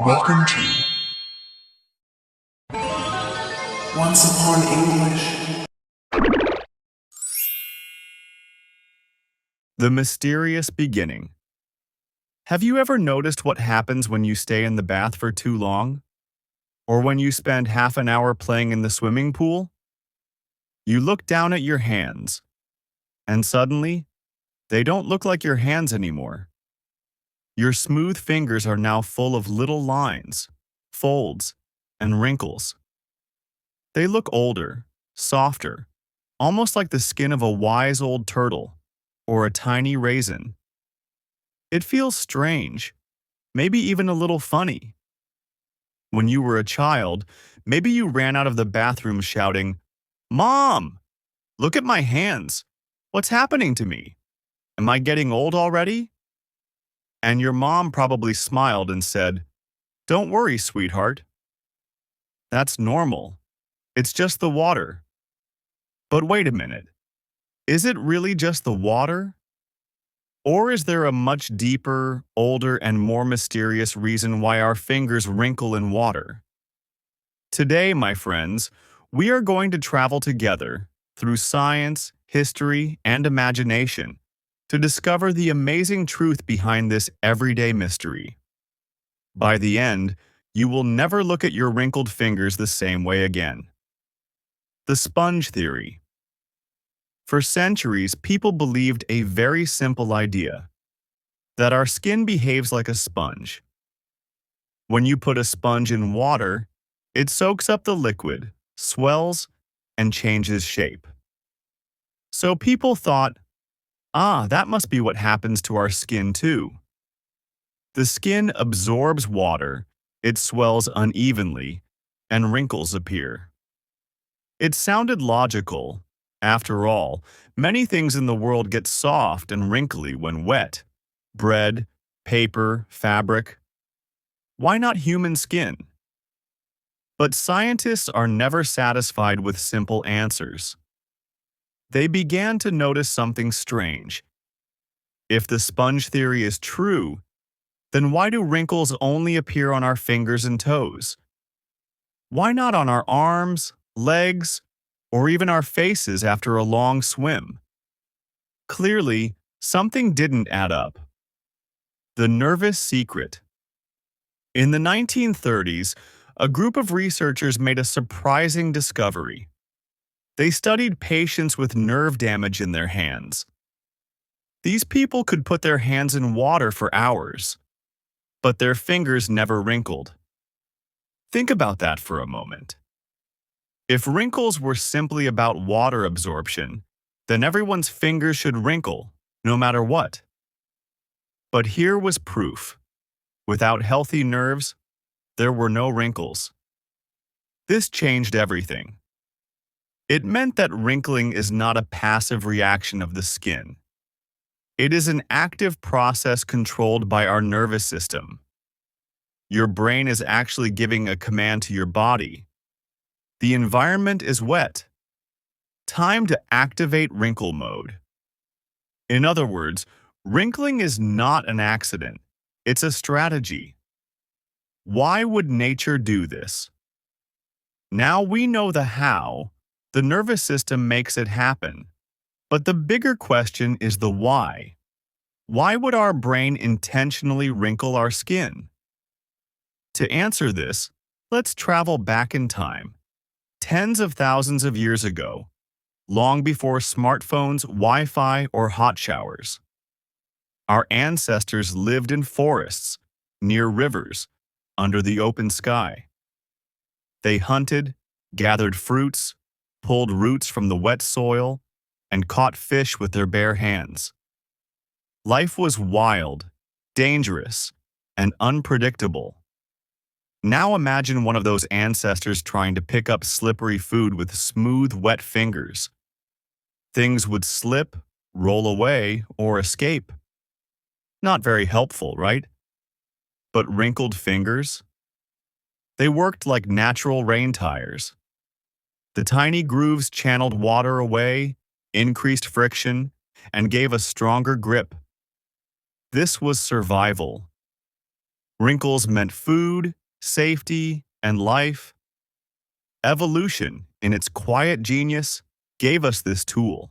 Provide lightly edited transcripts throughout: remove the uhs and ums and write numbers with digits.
Welcome to Once Upon English. The mysterious beginning. Have you ever noticed what happens when you stay in the bath for too long? Or when you spend half an hour playing in the swimming pool? You look down at your hands, and suddenly, they don't look like your hands anymore. Your smooth fingers are now full of little lines, folds, and wrinkles. They look older, softer, almost like the skin of a wise old turtle or a tiny raisin. It feels strange, maybe even a little funny. When you were a child, maybe you ran out of the bathroom shouting, "Mom, look at my hands. What's happening to me? Am I getting old already?" And your mom probably smiled and said, "Don't worry, sweetheart. That's normal. It's just the water." But wait a minute. Is it really just the water? Or is there a much deeper, older, and more mysterious reason why our fingers wrinkle in water? Today, my friends, we are going to travel together through science, history, and imagination to discover the amazing truth behind this everyday mystery. By the end, you will never look at your wrinkled fingers the same way again. The sponge theory. For centuries, people believed a very simple idea, that our skin behaves like a sponge. When you put a sponge in water, it soaks up the liquid, swells, and changes shape. So people thought, that must be what happens to our skin too. The skin absorbs water, it swells unevenly, and wrinkles appear. It sounded logical. After all, many things in the world get soft and wrinkly when wet. Bread, paper, fabric. Why not human skin? But scientists are never satisfied with simple answers. They began to notice something strange. If the sponge theory is true, then why do wrinkles only appear on our fingers and toes? Why not on our arms, legs, or even our faces after a long swim? Clearly, something didn't add up. The nervous secret. In the 1930s, a group of researchers made a surprising discovery. They studied patients with nerve damage in their hands. These people could put their hands in water for hours, but their fingers never wrinkled. Think about that for a moment. If wrinkles were simply about water absorption, then everyone's fingers should wrinkle, no matter what. But here was proof. Without healthy nerves, there were no wrinkles. This changed everything. It meant that wrinkling is not a passive reaction of the skin. It is an active process controlled by our nervous system. Your brain is actually giving a command to your body. The environment is wet. Time to activate wrinkle mode. In other words, wrinkling is not an accident. It's a strategy. Why would nature do this? Now we know the how. The nervous system makes it happen. But the bigger question is the why. Why would our brain intentionally wrinkle our skin? To answer this, let's travel back in time. Tens of thousands of years ago, long before smartphones, Wi-Fi, or hot showers. Our ancestors lived in forests, near rivers, under the open sky. They hunted, gathered fruits, pulled roots from the wet soil, and caught fish with their bare hands. Life was wild, dangerous, and unpredictable. Now imagine one of those ancestors trying to pick up slippery food with smooth, wet fingers. Things would slip, roll away, or escape. Not very helpful, right? But wrinkled fingers? They worked like natural rain tires. The tiny grooves channeled water away, increased friction, and gave a stronger grip. This was survival. Wrinkles meant food, safety, and life. Evolution, in its quiet genius, gave us this tool.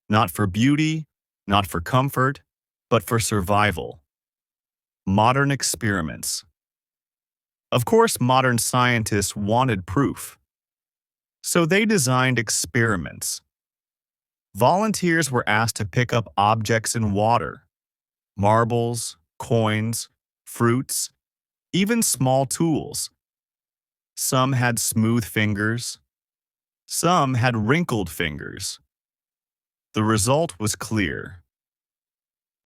Not for beauty, not for comfort, but for survival. Modern experiments. Of course, modern scientists wanted proof. So they designed experiments. Volunteers were asked to pick up objects in water, marbles, coins, fruits, even small tools. Some had smooth fingers. Some had wrinkled fingers. The result was clear.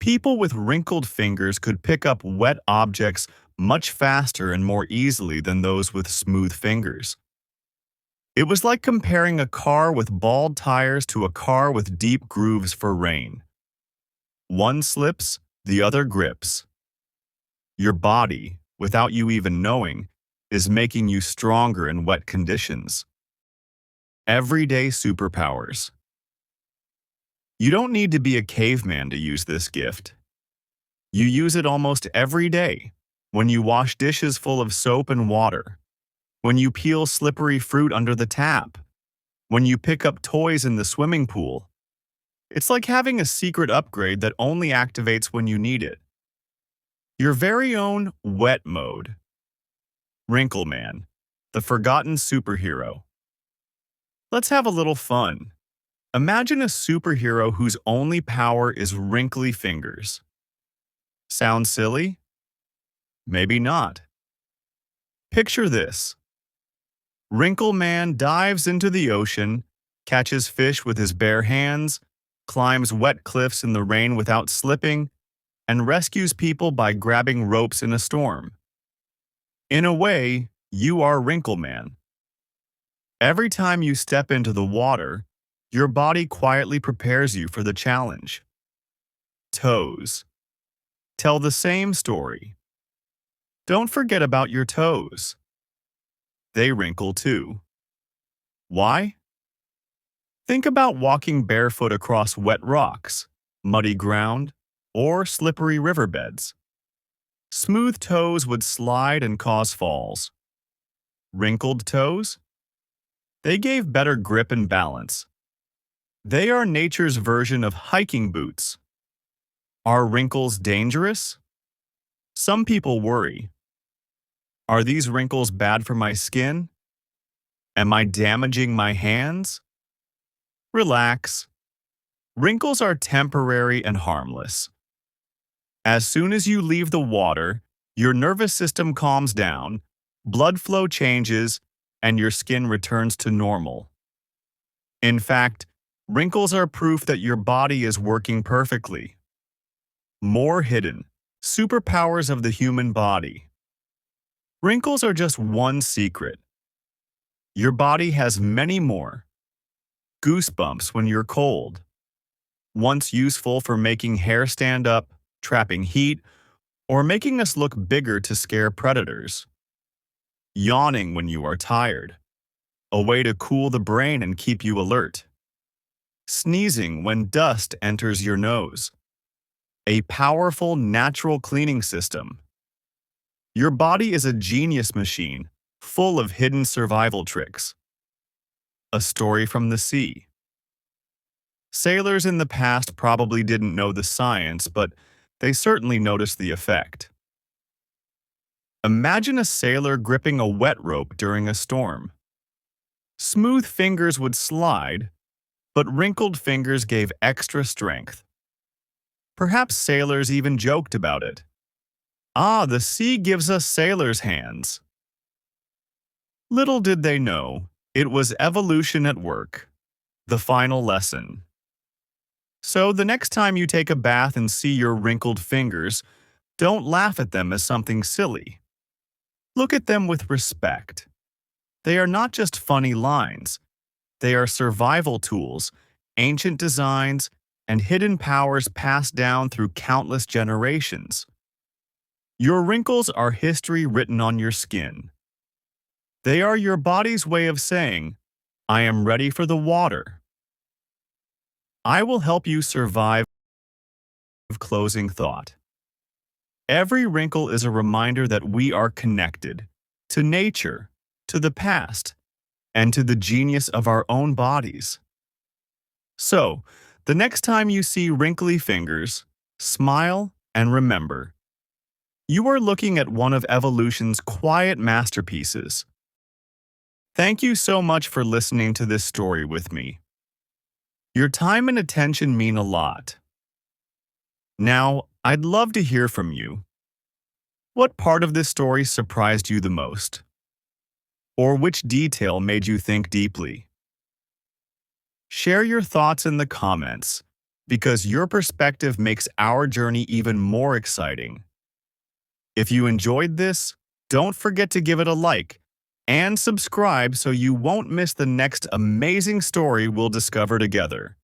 People with wrinkled fingers could pick up wet objects much faster and more easily than those with smooth fingers. It was like comparing a car with bald tires to a car with deep grooves for rain. One slips, the other grips. Your body, without you even knowing, is making you stronger in wet conditions. Everyday superpowers. You don't need to be a caveman to use this gift. You use it almost every day, when you wash dishes full of soap and water, when you peel slippery fruit under the tap, when you pick up toys in the swimming pool. It's like having a secret upgrade that only activates when you need it. Your very own wet mode. Wrinkle Man, the forgotten superhero. Let's have a little fun. Imagine a superhero whose only power is wrinkly fingers. Sound silly? Maybe not. Picture this. Wrinkle Man dives into the ocean, catches fish with his bare hands, climbs wet cliffs in the rain without slipping, and rescues people by grabbing ropes in a storm. In a way, you are Wrinkle Man. Every time you step into the water, your body quietly prepares you for the challenge. Toes. Tell the same story. Don't forget about your toes. They wrinkle too. Why? Think about walking barefoot across wet rocks, muddy ground, or slippery riverbeds. Smooth toes would slide and cause falls. Wrinkled toes? They gave better grip and balance. They are nature's version of hiking boots. Are wrinkles dangerous? Some people worry. Are these wrinkles bad for my skin? Am I damaging my hands? Relax. Wrinkles are temporary and harmless. As soon as you leave the water, your nervous system calms down, blood flow changes, and your skin returns to normal. In fact, wrinkles are proof that your body is working perfectly. More hidden superpowers of the human body. Wrinkles are just one secret. Your body has many more. Goosebumps when you're cold. Once useful for making hair stand up, trapping heat, or making us look bigger to scare predators. Yawning when you are tired. A way to cool the brain and keep you alert. Sneezing when dust enters your nose. A powerful natural cleaning system. Your body is a genius machine, full of hidden survival tricks. A story from the sea. Sailors in the past probably didn't know the science, but they certainly noticed the effect. Imagine a sailor gripping a wet rope during a storm. Smooth fingers would slide, but wrinkled fingers gave extra strength. Perhaps sailors even joked about it. Ah, the sea gives us sailors' hands. Little did they know, it was evolution at work. The final lesson. So the next time you take a bath and see your wrinkled fingers, don't laugh at them as something silly. Look at them with respect. They are not just funny lines. They are survival tools, ancient designs, and hidden powers passed down through countless generations. Your wrinkles are history written on your skin. They are your body's way of saying, I am ready for the water. I will help you survive. Closing thought. Every wrinkle is a reminder that we are connected to nature, to the past, and to the genius of our own bodies. So, the next time you see wrinkly fingers, smile and remember, you are looking at one of evolution's quiet masterpieces. Thank you so much for listening to this story with me. Your time and attention mean a lot. Now, I'd love to hear from you. What part of this story surprised you the most? Or which detail made you think deeply? Share your thoughts in the comments, because your perspective makes our journey even more exciting. If you enjoyed this, don't forget to give it a like and subscribe so you won't miss the next amazing story we'll discover together.